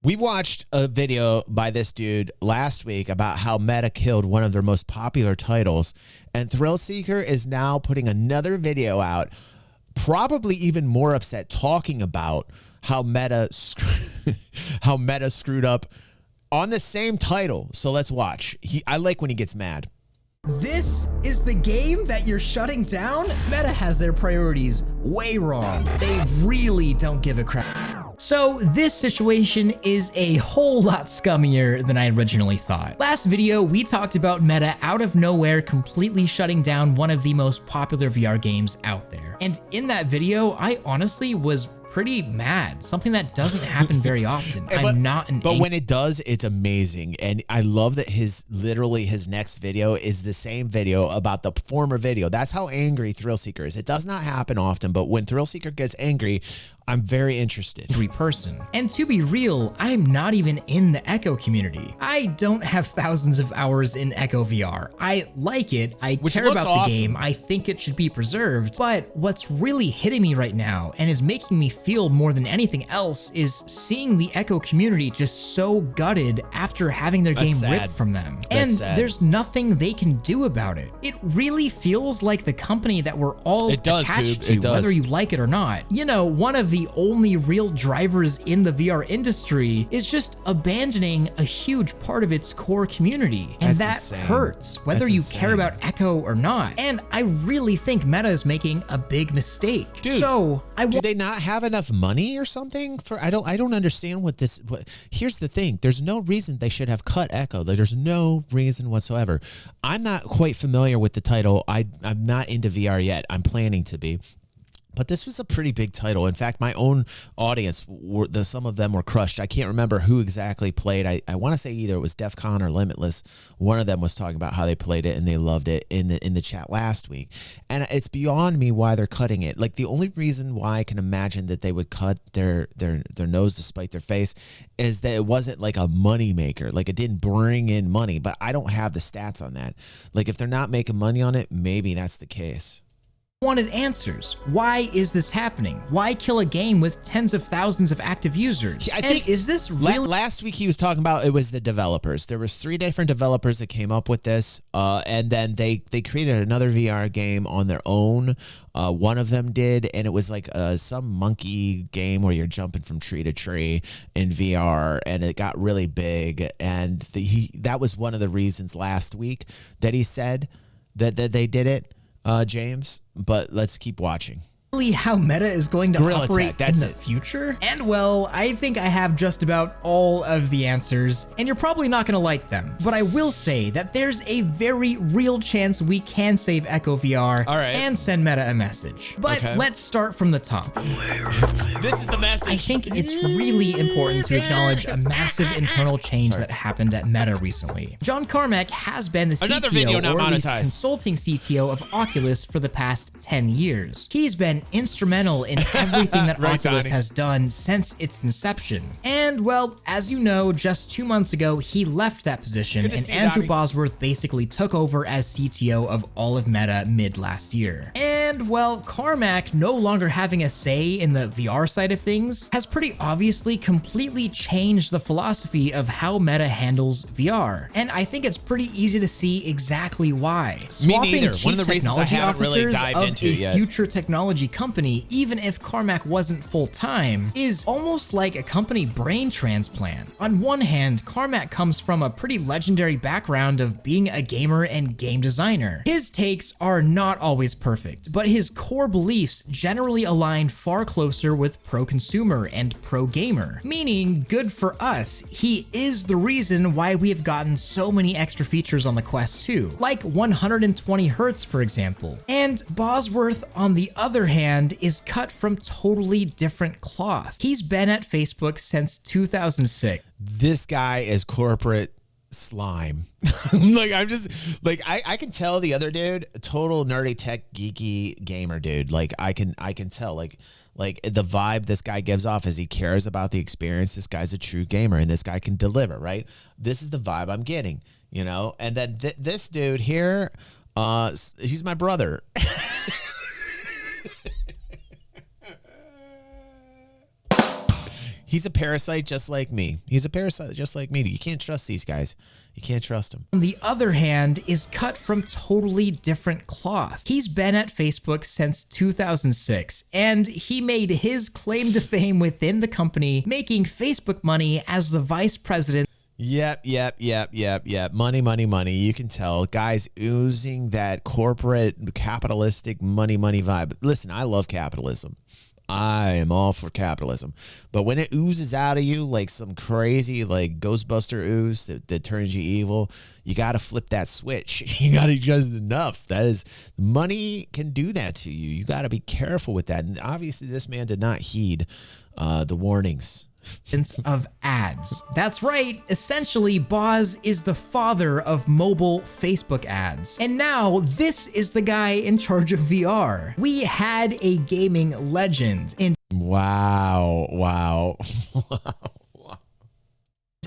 We watched a video by this dude last week about how Meta killed one of their most popular titles, and ThrillSeeker is now putting another video out, probably even more upset, talking about how Meta screwed up on the same title. So let's watch. I like when he gets mad. This is the game that you're shutting down? Meta has their priorities way wrong. They really don't give a crap. So this situation is a whole lot scummier than I originally thought. Last video, we talked about Meta out of nowhere completely shutting down one of the most popular VR games out there. And in that video, I honestly was pretty mad. Something that doesn't happen very often. But when it does, it's amazing. And I love that his next video is the same video about the former video. That's how angry ThrillSeeker is. It does not happen often, but when ThrillSeeker gets angry, I'm very interested. Person. And to be real, I'm not even in the Echo community. I don't have thousands of hours in Echo VR. I like it. I care about the game. I think it should be preserved. But what's really hitting me right now and is making me feel more than anything else is seeing the Echo community just so gutted after having their game ripped from them. And there's nothing they can do about it. It really feels like the company that we're all attached to, whether you like it or not. You know, one of the only real drivers in the VR industry is just abandoning a huge part of its core community. And that hurts, whether you care about Echo or not. And I really think Meta is making a big mistake. Dude, so do they not have enough money or something? I don't understand here's the thing. There's no reason they should have cut Echo. There's no reason whatsoever. I'm not quite familiar with the title. I'm not into VR yet. I'm planning to be. But this was a pretty big title. In fact, my own audience, some of them were crushed. I can't remember who exactly played. I want to say either it was DEF CON or Limitless. One of them was talking about how they played it and they loved it in the chat last week. And it's beyond me why they're cutting it. Like, the only reason why I can imagine that they would cut their nose to spite their face is that it wasn't like a money maker. Like, it didn't bring in money. But I don't have the stats on that. Like, if they're not making money on it, maybe that's the case. Wanted answers. Why is this happening? Why kill a game with tens of thousands of active users? I think is this really last week he was talking about it was the developers. There was 3 different developers that came up with this, and then they created another VR game on their own. One of them did, and it was like some monkey game where you're jumping from tree to tree in VR, and it got really big. And that was one of the reasons last week that he said that they did it. James, but let's keep watching. How Meta is going to operate in the future? And well, I think I have just about all of the answers, and you're probably not going to like them. But I will say that there's a very real chance we can save Echo VR and send Meta a message. But let's start from the top. This is the message. I think it's really important to acknowledge a massive internal change that happened at Meta recently. John Carmack has been the CTO, or at least consulting CTO of Oculus for the past 10 years. He's been instrumental in everything that Oculus has done since its inception. And well, as you know, just 2 months ago, he left that position and Andrew Bosworth basically took over as CTO of all of Meta mid last year. And well, Carmack no longer having a say in the VR side of things has pretty obviously completely changed the philosophy of how Meta handles VR. And I think it's pretty easy to see exactly why. Swapping chief technology officers of a future technology company, even if Carmack wasn't full-time, is almost like a company brain transplant. On one hand, Carmack comes from a pretty legendary background of being a gamer and game designer. His takes are not always perfect, but his core beliefs generally align far closer with pro-consumer and pro-gamer, meaning good for us. He is the reason why we have gotten so many extra features on the Quest 2, like 120 Hz, for example. And Bosworth, on the other hand, is cut from totally different cloth. He's been at Facebook since 2006. This guy is corporate slime. Like, I'm just like, I can tell the other dude, total nerdy tech geeky gamer dude. Like, I can tell like the vibe this guy gives off is he cares about the experience. This guy's a true gamer and this guy can deliver, right? This is the vibe I'm getting, you know? And then this dude here, he's my brother. He's a parasite just like me. He's a parasite just like me. You can't trust these guys. You can't trust them. On the other hand, is cut from totally different cloth. He's been at Facebook since 2006, and he made his claim to fame within the company, making Facebook money as the vice president. Yep. Money, money, money. You can tell. Guys oozing that corporate capitalistic money vibe. Listen, I love capitalism. I am all for capitalism. But when it oozes out of you like some crazy like Ghostbuster ooze that turns you evil, you got to flip that switch. You got to just enough. That is, money can do that to you. You got to be careful with that. And obviously this man did not heed the warnings. Of ads. That's right. Essentially, Boz is the father of mobile Facebook ads. And now this is the guy in charge of VR. We had a gaming legend in Wow.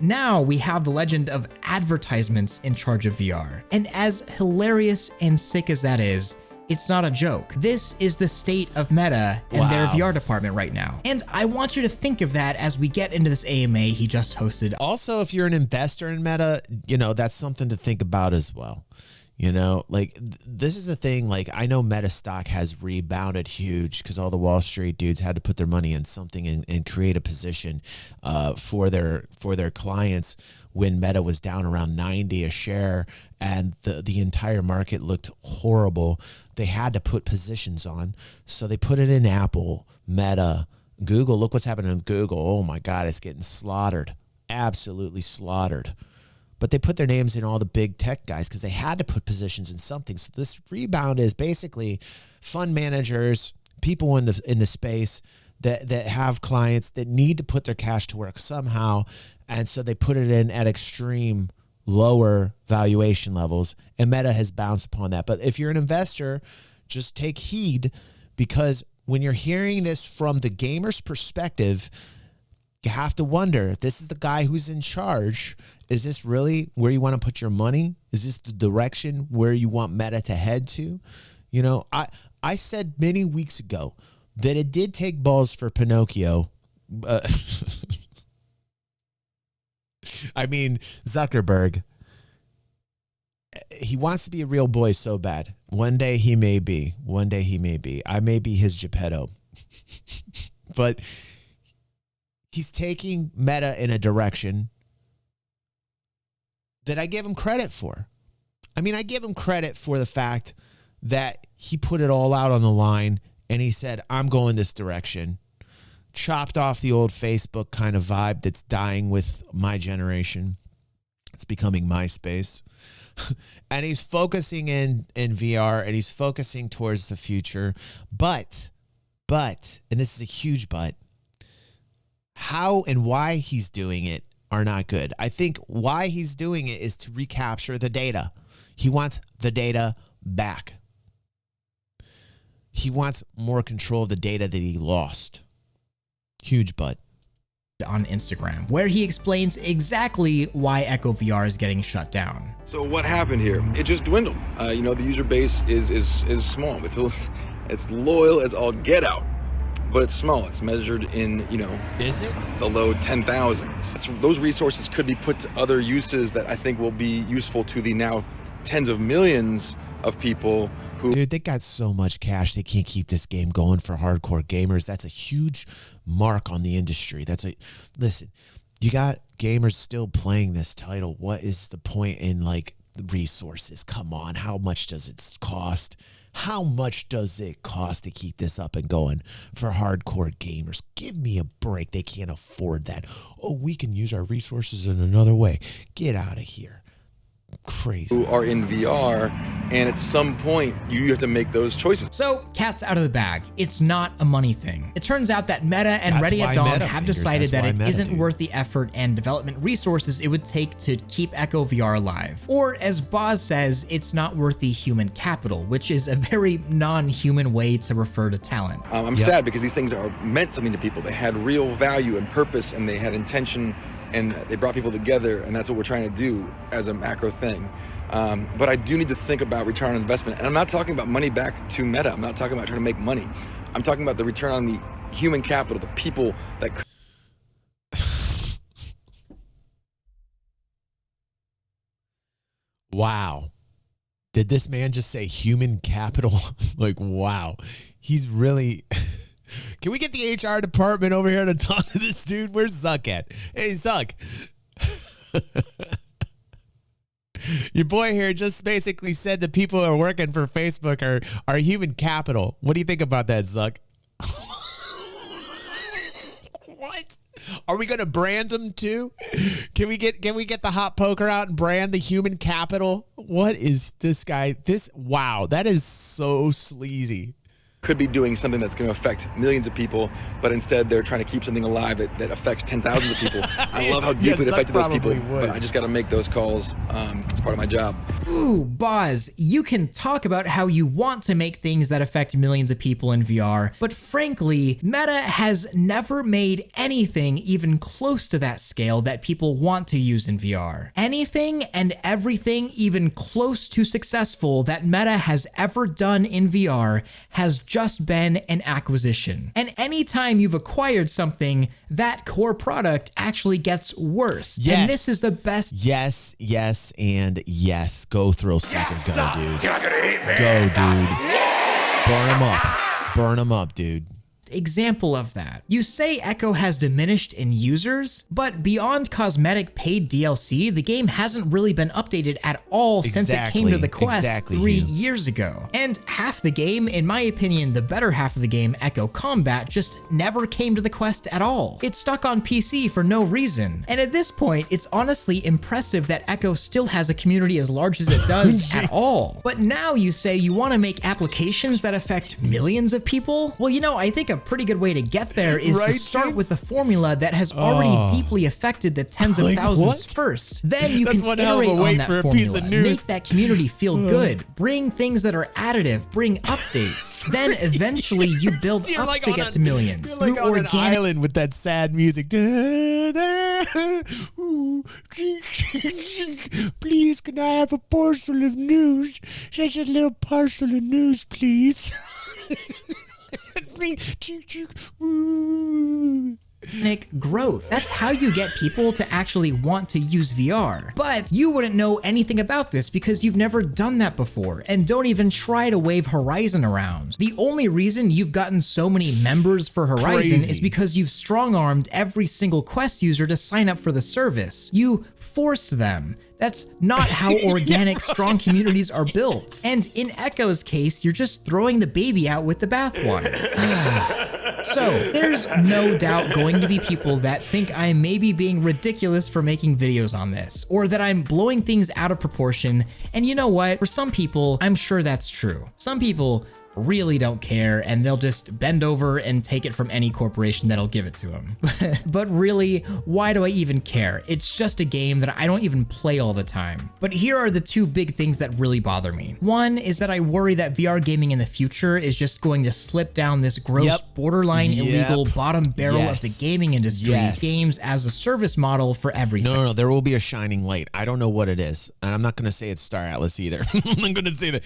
Now we have the legend of advertisements in charge of VR. And as hilarious and sick as that is, it's not a joke. This is the state of Meta and their VR department right now. And I want you to think of that as we get into this AMA he just hosted. Also, if you're an investor in Meta, you know, that's something to think about as well. You know, like this is the thing, like I know Meta stock has rebounded huge because all the Wall Street dudes had to put their money in something and create a position for their clients when Meta was down around 90 a share and the entire market looked horrible. They had to put positions on. So they put it in Apple, Meta, Google. Look what's happening in Google. Oh my God, it's getting slaughtered. Absolutely slaughtered. But they put their names in all the big tech guys because they had to put positions in something. So this rebound is basically fund managers, people in the space that have clients that need to put their cash to work somehow. And so they put it in at extreme lower valuation levels, and Meta has bounced upon that. But if you're an investor, just take heed, because when you're hearing this from the gamer's perspective, you have to wonder, if this is the guy who's in charge, is this really where you want to put your money? Is this the direction where you want Meta to head to? You know, I said many weeks ago that it did take balls for Pinocchio. I mean, Zuckerberg, he wants to be a real boy so bad. One day he may be. One day he may be. I may be his Geppetto. But he's taking Meta in a direction that I give him credit for. I mean, I give him credit for the fact that he put it all out on the line and he said, I'm going this direction. Chopped off the old Facebook kind of vibe that's dying with my generation. It's becoming MySpace. And he's focusing in VR, and he's focusing towards the future. But, and this is a huge but, how and why he's doing it are not good. I think why he's doing it is to recapture the data. He wants the data back. He wants more control of the data that he lost. Huge but. On Instagram, where he explains exactly why Echo VR is getting shut down. So what happened here? It just dwindled. You know, the user base is small. It's loyal as all get out, but it's small. It's measured in, you know, is it the low 10,000s. Those resources could be put to other uses that I think will be useful to the now tens of millions of people who... Dude, they got so much cash, they can't keep this game going for hardcore gamers. That's a huge mark on the industry. Listen, you got gamers still playing this title. What is the point in, like, resources? Come on, how much does it cost? How much does it cost to keep this up and going for hardcore gamers? Give me a break. They can't afford that. Oh, we can use our resources in another way. Get out of here. Crazy. Who are in VR, and at some point you have to make those choices. So, cat's out of the bag. It's not a money thing. It turns out that Meta and Ready at Dawn have decided that it isn't worth the effort and development resources it would take to keep Echo VR alive. Or, as Boz says, it's not worth the human capital, which is a very non-human way to refer to talent. I'm sad because these things are meant something to people. They had real value and purpose, and they had intention, and they brought people together, and that's what we're trying to do as a macro thing. But I do need to think about return on investment. And I'm not talking about money back to Meta. I'm not talking about trying to make money. I'm talking about the return on the human capital, the people that... Wow. Did this man just say human capital? Like, wow. He's really... Can we get the HR department over here to talk to this dude? Where's Zuck at? Hey, Zuck. Your boy here just basically said the people who are working for Facebook are human capital. What do you think about that, Zuck? What? Are we gonna brand them too? Can we get the hot poker out and brand the human capital? What is this guy? Wow, that is so sleazy. Could be doing something that's going to affect millions of people, but instead they're trying to keep something alive that affects 10,000s of people. I love how deeply it affected those people, but I just got to make those calls. It's part of my job. Ooh, Boz, you can talk about how you want to make things that affect millions of people in VR, but frankly, Meta has never made anything even close to that scale that people want to use in VR. Anything and everything even close to successful that Meta has ever done in VR has just been an acquisition. And anytime you've acquired something, that core product actually gets worse. Yes. And this is the best. Yes, and yes. Go ThrillSeeker, go, dude. Go, dude. Burn them up. Burn them up, dude. Example of that. You say Echo has diminished in users, but beyond cosmetic paid DLC, the game hasn't really been updated at all since it came to the Quest 3 years ago. And half the game, in my opinion, the better half of the game, Echo Combat, just never came to the Quest at all. It's stuck on PC for no reason. And at this point, it's honestly impressive that Echo still has a community as large as it does at all. But now you say you want to make applications that affect millions of people? Well, you know, I think a pretty good way to get there is to start with a formula that has already deeply affected the tens of thousands first. Then you can iterate on that formula, make that community feel good, bring things that are additive, bring updates. Then eventually you build up to get to millions through organic. An island with that sad music. Please, can I have a parcel of news? Such a little parcel of news, please. Growth. That's how you get people to actually want to use VR. But you wouldn't know anything about this because you've never done that before, and don't even try to wave Horizon around. The only reason you've gotten so many members for Horizon is because you've strong-armed every single Quest user to sign up for the service. You force them. That's not how organic, strong communities are built. And in Echo's case, you're just throwing the baby out with the bathwater. So, there's no doubt going to be people that think I may be being ridiculous for making videos on this, or that I'm blowing things out of proportion. And you know what? For some people, I'm sure that's true. Some people really don't care, and they'll just bend over and take it from any corporation that'll give it to them. But really, why do I even care? It's just a game that I don't even play all the time. But here are the two big things that really bother me. One is that I worry that VR gaming in the future is just going to slip down this gross, borderline illegal bottom barrel of the gaming industry, games as a service model for everything. No, there will be a shining light. I don't know what it is, and I'm not going to say it's Star Atlas either. I'm not going to say that,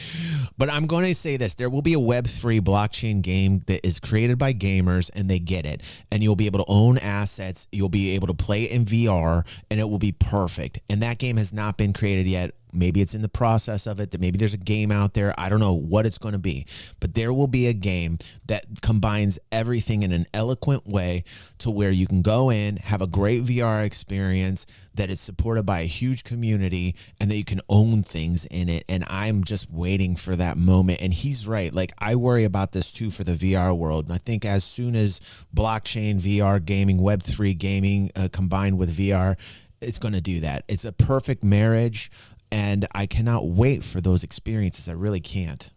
but I'm going to say this. There will be a Web3 blockchain game that is created by gamers, and they get it, and you'll be able to own assets, you'll be able to play it in VR, and it will be perfect. And that game has not been created yet. Maybe it's in the process of it, that maybe there's a game out there. I don't know what it's going to be, but there will be a game that combines everything in an eloquent way to where you can go in, have a great VR experience, that it's supported by a huge community, and that you can own things in it. And I'm just waiting for that moment. And he's right. Like, I worry about this too for the VR world. And I think as soon as blockchain, VR gaming, Web3 gaming combined with VR, it's going to do that. It's a perfect marriage. And I cannot wait for those experiences. I really can't.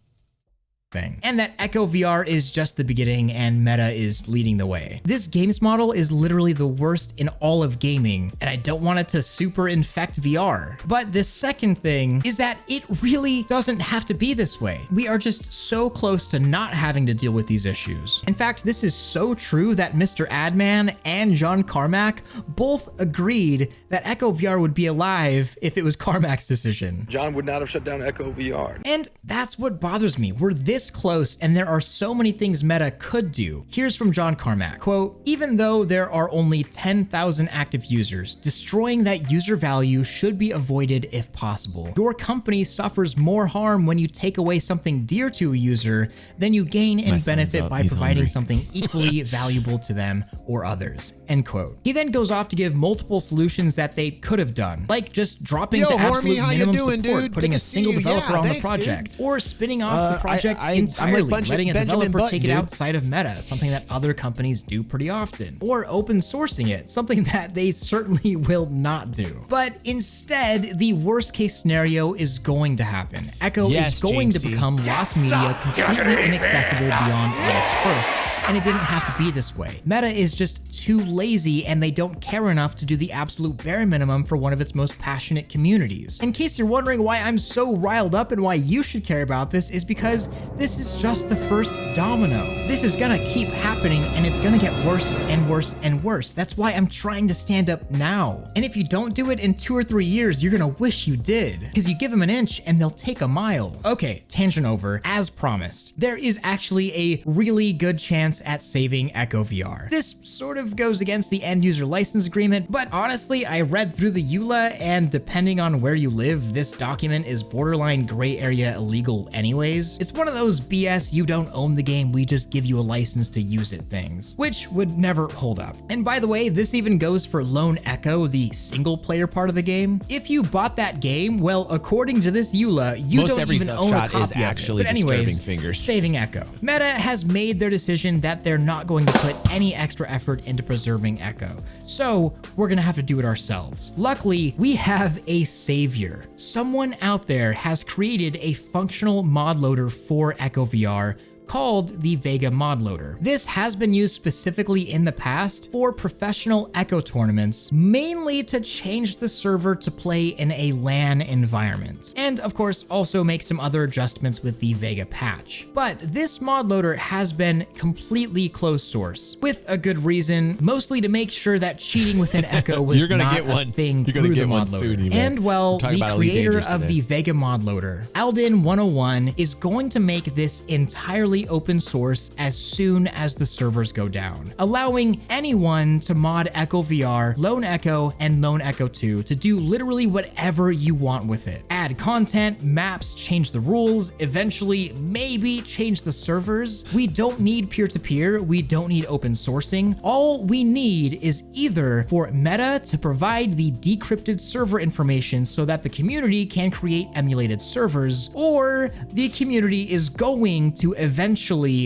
And that Echo VR is just the beginning and Meta is leading the way. This games model is literally the worst in all of gaming, and I don't want it to super infect VR. But the second thing is that it really doesn't have to be this way. We are just so close to not having to deal with these issues. In fact, this is so true that Mr. Adman and John Carmack both agreed that Echo VR would be alive if it was Carmack's decision. John would not have shut down Echo VR. And that's what bothers me. We're this this close, and there are so many things Meta could do. Here's from John Carmack, quote, "Even though there are only 10,000 active users, destroying that user value should be avoided if possible. Your company suffers more harm when you take away something dear to a user than you gain in benefit by providing something equally valuable to them or others," end quote. He then goes off to give multiple solutions that they could have done, like just dropping to absolute minimum support, putting a single developer on the project, or spinning off the project entirely, letting a developer take it outside of Meta, something that other companies do pretty often, or open sourcing it, something that they certainly will not do. But instead, the worst case scenario is going to happen. Echo is going to become lost media, completely inaccessible beyond August 1st, and it didn't have to be this way. Meta is just too lazy, and they don't care enough to do the absolute bare minimum for one of its most passionate communities. In case you're wondering why I'm so riled up and why you should care about this, is because this is just the first domino. This is gonna keep happening, and it's gonna get worse and worse and worse. That's why I'm trying to stand up now. And if you don't do it in 2 or 3 years, you're gonna wish you did, because you give them an inch and they'll take a mile. Okay, tangent over. As promised, there is actually a really good chance at saving Echo VR. This sort of goes against the end user license agreement, but honestly, I read through the EULA, and depending on where you live, this document is borderline gray area illegal anyways. It's one of those BS you don't own the game, we just give you a license to use it things, which would never hold up. And by the way, this even goes for Lone Echo, the single player part of the game. If you bought that game, well, according to this EULA, you don't even own a copy of it. But anyways, saving Echo. Meta has made their decision that they're not going to put any extra effort into preserving Echo, so we're gonna have to do it ourselves. Luckily, we have a savior. Someone out there has created a functional mod loader for Echo VR called the Vega Mod Loader. This has been used specifically in the past for professional Echo tournaments, mainly to change the server to play in a LAN environment, and of course also make some other adjustments with the Vega patch. But this mod loader has been completely closed source, with a good reason, mostly to make sure that cheating within Echo was not a thing through the mod loader. And well, the creator of the Vega Mod Loader, Alden101, is going to make this entirely open source as soon as the servers go down, allowing anyone to mod Echo VR, Lone Echo, and Lone Echo 2 to do literally whatever you want with it. Add content, maps, change the rules, eventually maybe change the servers. We don't need peer-to-peer, we don't need open sourcing. All we need is either for Meta to provide the decrypted server information so that the community can create emulated servers, or the community is going to eventually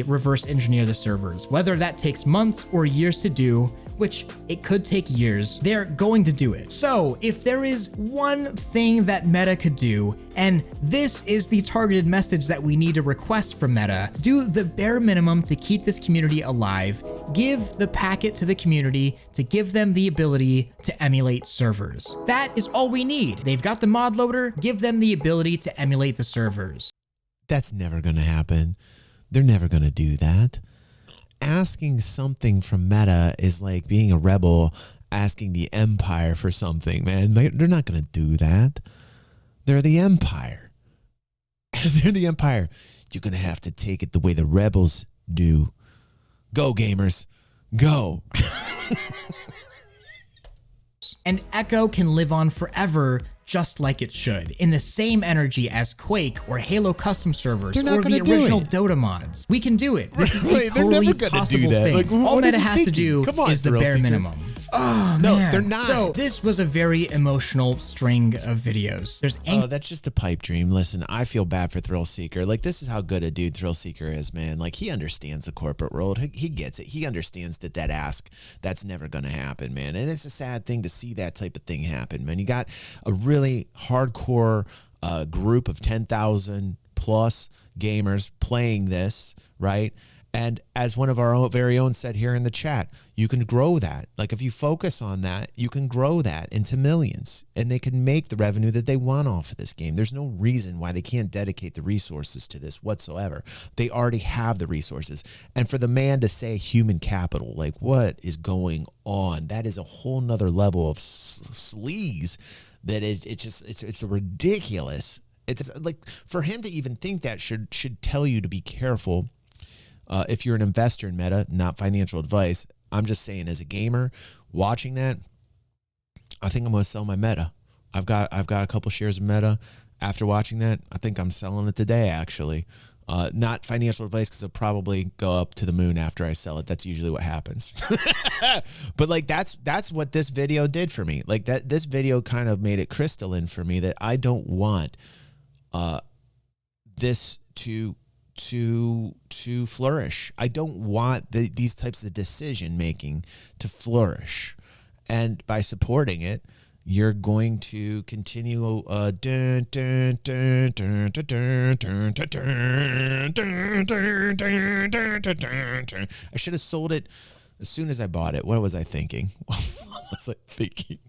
reverse engineer the servers. Whether that takes months or years to do, which it could take years, they're going to do it. So if there is one thing that Meta could do, and this is the targeted message that we need to request from Meta, do the bare minimum to keep this community alive, give the packet to the community to give them the ability to emulate servers. That is all we need. They've got the mod loader, give them the ability to emulate the servers. That's never gonna happen. They're never going to do that. Asking something from Meta is like being a rebel asking the Empire for something, man. They're not going to do that. They're the Empire. They're the Empire. You're going to have to take it the way the rebels do. Go, gamers. Go. And Echo can live on forever just like it should, in the same energy as Quake or Halo custom servers or the original Dota mods. We can do it. This is a totally possible thing. Like, all Meta has to do is the bare minimum. Oh, no, man. They're not. So this was a very emotional string of videos. That's just a pipe dream. Listen, I feel bad for ThrillSeeker. Like, this is how good a dude ThrillSeeker is, man. Like, he understands the corporate world. He gets it. He understands that that's never going to happen, man. And it's a sad thing to see that type of thing happen, man. You got a really hardcore group of 10,000 plus gamers playing this, right? And as one of our very own said here in the chat, you can grow that. Like, if you focus on that, you can grow that into millions, and they can make the revenue that they want off of this game. There's no reason why they can't dedicate the resources to this whatsoever. They already have the resources. And for the man to say human capital, like, what is going on? That is a whole nother level of sleaze that is, it's ridiculous It's like for him to even think that should tell you to be careful. If you're an investor in Meta, not financial advice. I'm just saying, as a gamer watching that, I think I'm going to sell my Meta. I've got a couple shares of Meta. After watching that, I think I'm selling it today, actually. Not financial advice, because it'll probably go up to the moon after I sell it. That's usually what happens. But like that's what this video did for me. Like this video kind of made it crystalline for me that I don't want this to flourish. I don't want these types of decision making to flourish. And by supporting it, you're going to continue. I should have sold it as soon as I bought it. What was I thinking? What was I thinking?